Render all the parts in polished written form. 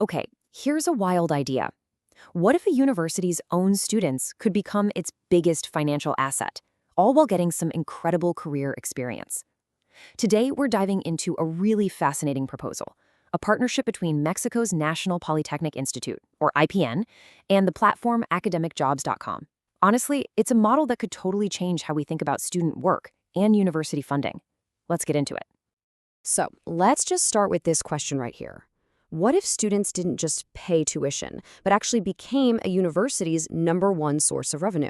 Okay, here's a wild idea. What if a university's own students could become its biggest financial asset, all while getting some incredible career experience? Today, we're diving into a really fascinating proposal, a partnership between Mexico's National Polytechnic Institute, or IPN, and the platform AcademicJobs.com. Honestly, it's a model that could totally change how we think about student work and university funding. Let's get into it. So let's just start with this question right here. What if students didn't just pay tuition, but actually became a university's #1 source of revenue?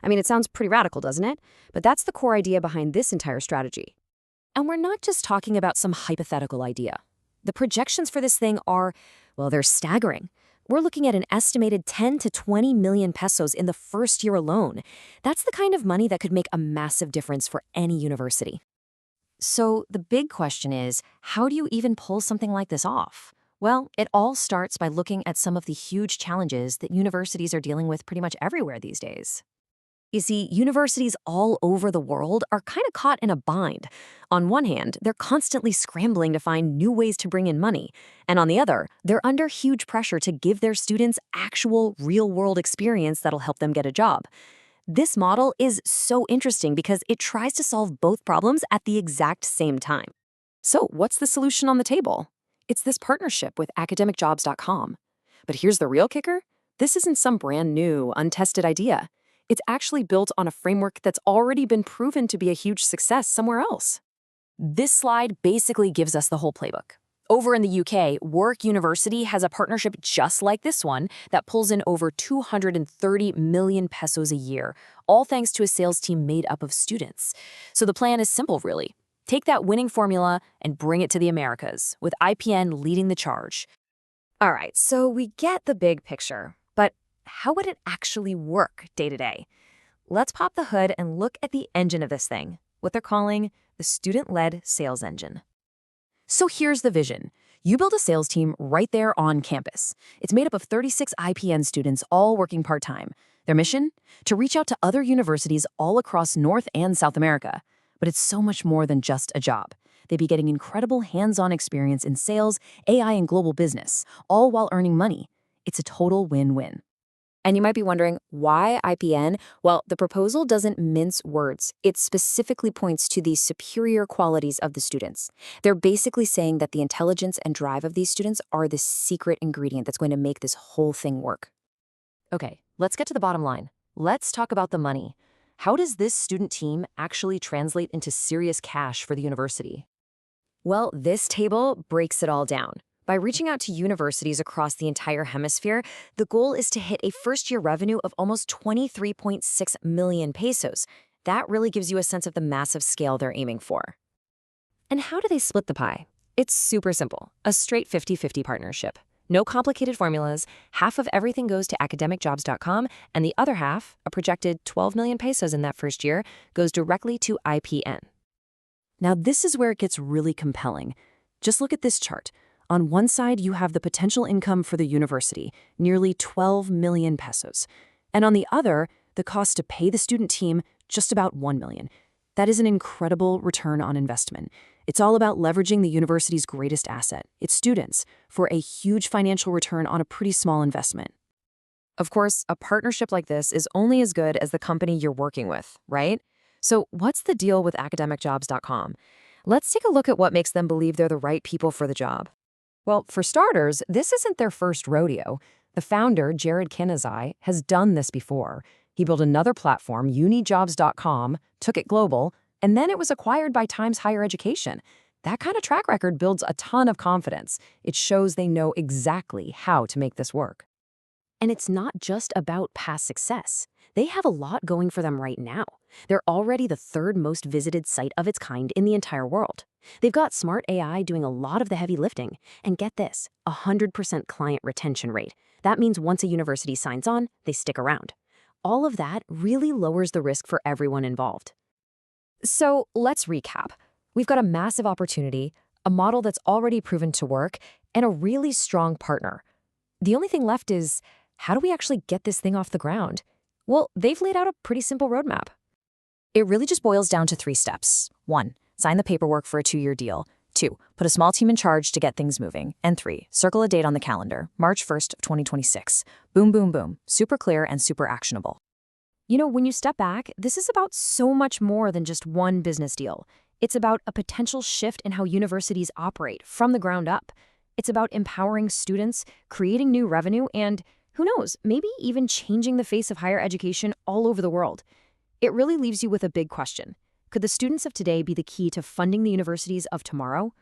I mean, it sounds pretty radical, doesn't it? But that's the core idea behind this entire strategy. And we're not just talking about some hypothetical idea. The projections for this thing are, well, they're staggering. We're looking at an estimated 10 to 20 million pesos in the first year alone. That's the kind of money that could make a massive difference for any university. So the big question is, how do you even pull something like this off? Well, it all starts by looking at some of the huge challenges that universities are dealing with pretty much everywhere these days. You see, universities all over the world are kind of caught in a bind. On one hand, they're constantly scrambling to find new ways to bring in money. And on the other, they're under huge pressure to give their students actual real-world experience that'll help them get a job. This model is so interesting because it tries to solve both problems at the exact same time. So what's the solution on the table? It's this partnership with AcademicJobs.com. But here's the real kicker. This isn't some brand new, untested idea. It's actually built on a framework that's already been proven to be a huge success somewhere else. This slide basically gives us the whole playbook. Over in the UK, Warwick University has a partnership just like this one that pulls in over 230 million pesos a year, all thanks to a sales team made up of students. So the plan is simple, really. Take that winning formula and bring it to the Americas, with IPN leading the charge. All right, so we get the big picture, but how would it actually work day to day? Let's pop the hood and look at the engine of this thing, what they're calling the student-led sales engine. So here's the vision. You build a sales team right there on campus. It's made up of 36 IPN students all working part-time. Their mission? To reach out to other universities all across North and South America. But it's so much more than just a job. They'd be getting incredible hands-on experience in sales, AI, and global business, all while earning money. It's a total win-win. And you might be wondering, why IPN? Well, the proposal doesn't mince words. It specifically points to the superior qualities of the students. They're basically saying that the intelligence and drive of these students are the secret ingredient that's going to make this whole thing work. Okay, let's get to the bottom line. Let's talk about the money. How does this student team actually translate into serious cash for the university? Well, this table breaks it all down. By reaching out to universities across the entire hemisphere, the goal is to hit a first-year revenue of almost 23.6 million pesos. That really gives you a sense of the massive scale they're aiming for. And how do they split the pie? It's super simple, a straight 50-50 partnership. No complicated formulas, half of everything goes to AcademicJobs.com, and the other half, a projected 12 million pesos in that first year, goes directly to IPN. Now this is where it gets really compelling. Just look at this chart. On one side, you have the potential income for the university, nearly 12 million pesos. And on the other, the cost to pay the student team, just about 1 million. That is an incredible return on investment. It's all about leveraging the university's greatest asset, its students, for a huge financial return on a pretty small investment. Of course, a partnership like this is only as good as the company you're working with, right? So what's the deal with AcademicJobs.com? Let's take a look at what makes them believe they're the right people for the job. Well, for starters, this isn't their first rodeo. The founder, Jared Kanazai, has done this before. He built another platform, unijobs.com, took it global, and then it was acquired by Times Higher Education. That kind of track record builds a ton of confidence. It shows they know exactly how to make this work. And it's not just about past success. They have a lot going for them right now. They're already the third most visited site of its kind in the entire world. They've got smart AI doing a lot of the heavy lifting. And get this, 100% client retention rate. That means once a university signs on, they stick around. All of that really lowers the risk for everyone involved. So let's recap. We've got a massive opportunity, a model that's already proven to work, and a really strong partner. The only thing left is, how do we actually get this thing off the ground? Well, they've laid out a pretty simple roadmap. It really just boils down to 3 steps. 1, sign the paperwork for a 2-year deal. 2. Put a small team in charge to get things moving. And 3. Circle a date on the calendar, March 1st, 2026. Boom, boom, boom. Super clear and super actionable. You know, when you step back, this is about so much more than just one business deal. It's about a potential shift in how universities operate from the ground up. It's about empowering students, creating new revenue, and, who knows, maybe even changing the face of higher education all over the world. It really leaves you with a big question. Could the students of today be the key to funding the universities of tomorrow?